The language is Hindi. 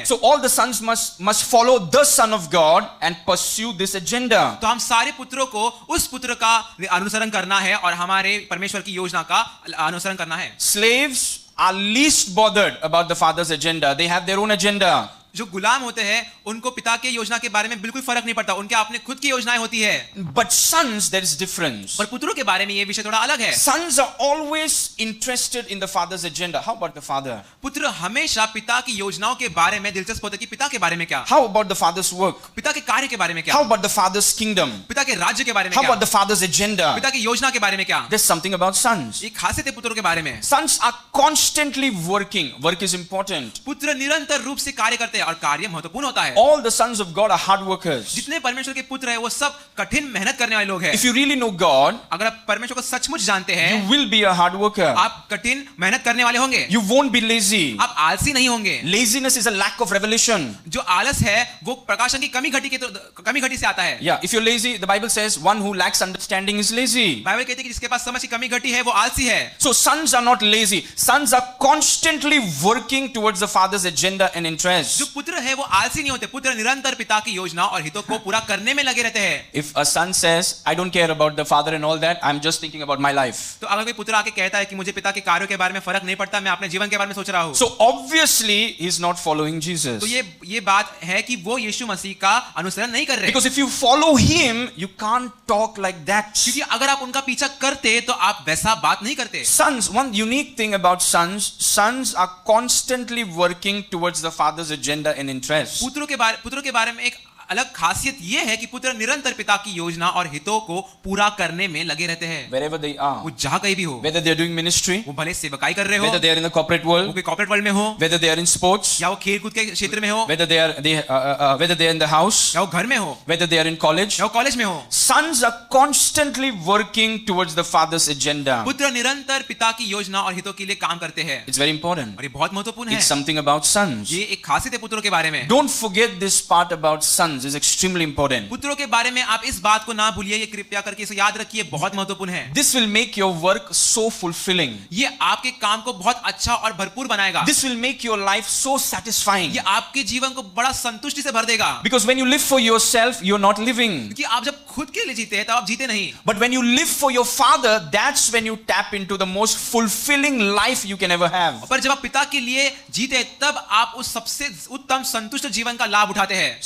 So all the sons must follow the Son of God and pursue this agenda. तो हम सारे पुत्रों को उस पुत्र का अनुसरण करना है और हमारे परमेश्वर की योजना का अनुसरण करना है. Slaves are least bothered about the father's agenda. They have their own agenda. जो गुलाम होते हैं उनको पिता के योजना के बारे में बिल्कुल फर्क नहीं पड़ता, उनके अपने खुद की योजनाएं होती है. But sons, there is difference. पर पुत्रों के बारे में ये विषय थोड़ा अलग है. Sons are always interested in the father's agenda. How about the father? पुत्र हमेशा पिता की योजनाओं के बारे में दिलचस्प होते हैं कि पिता के बारे में क्या. How about the father's work? पिता के कार्य के बारे में क्या. How about the father's kingdom? पिता के राज्य के बारे में How क्या. about the father's agenda? पिता की योजना के बारे में क्या. There's something about sons. एक खासियत है पुत्रों के बारे में. Sons are constantly working. Work is important. पुत्र निरंतर रूप से कार्य करते हैं और कार्य महत्वपूर्ण होता है. All the sons of God are hard workers. जितने परमेश्वर के पुत्र हैं वो सब कठिन मेहनत करने वाले लोग हैं. If you really know God, अगर आप परमेश्वर को सचमुच जानते हैं, you will be a hard worker. आप कठिन मेहनत करने वाले होंगे. You won't be lazy. आप आलसी नहीं होंगे. Laziness is a lack of revelation. जो आलस है वो प्रकाशन की कमी घटी से आता है. Yeah, if you're lazy, the Bible says one who lacks understanding is lazy. Bible कहती है कि जिसके पास समझ की कमी घटी है वो आलसी है. So sons are not lazy. Sons are constantly working towards the father's agenda and interest. जो पुत्र है वो आलसी नहीं होते. पुत्र निरंतर पिता की योजना और हितों को पूरा करने में लगे रहते हैं. If a son says, I don't care about the father and all that, I'm just thinking about my life. तो अगर कोई पुत्र आके कहता है कि मुझे पिता के कार्यों के बारे में फर्क नहीं पड़ता, मैं अपने जीवन के बारे में सोच रहा हूँ, So obviously he's not following Jesus. तो ये बात है कि वो यीशु मसीह का अनुसरण नहीं कर रहे. Because if you follow him, you can't talk like that. क्योंकि अगर आप उनका पीछा करते तो आप वैसा बात नहीं करते. Sons, one unique thing about sons are constantly working towards the father's agenda and interest. पुत्रों के बारे में एक अलग खासियत ये है कि पुत्र निरंतर पिता की योजना और हितों को पूरा करने में लगे रहते हैं. Wherever they are, वो जहां कहीं भी हो, whether they are doing ministry, वो भले सेवकाई कर रहे हो, whether they are in the corporate वो world, कोई कॉर्पोरेट वर्ल्ड में हो, whether they are in sports, या वो खेल कूद के क्षेत्र में हो, whether they are in the house, या वो घर में हो, whether they are in college, या वो कॉलेज में हो, sons are constantly working towards the father's agenda. पुत्र निरंतर पिता की योजना और हितों के लिए काम करते हैं. It's very important. और ये बहुत महत्वपूर्ण है. It's something about sons. ये एक खासियत है पुत्रों के बारे में. Don't forget this part about sons. It's extremely important. पुत्रों के बारे में आप इस बात को ना भूलिए, ये कृपया करके इसे याद रखिए, बहुत महत्वपूर्ण है. This will make your work so fulfilling. ये आपके काम को बहुत अच्छा और भरपूर बनाएगा. This will make your life so satisfying. ये आपके जीवन को बड़ा संतुष्टि से भर देगा. Because when you live for yourself, you're not living. क्योंकि आप जब खुद के लिए जीते हैं तब आप जीते नहीं. But when you live for your father, that's when you tap into the most fulfilling life you can ever have. पर जब आप पिता के लिए जीते तब आप उस सबसे उत्तम संतुष्ट जीवन का लाभ उठाते हैं.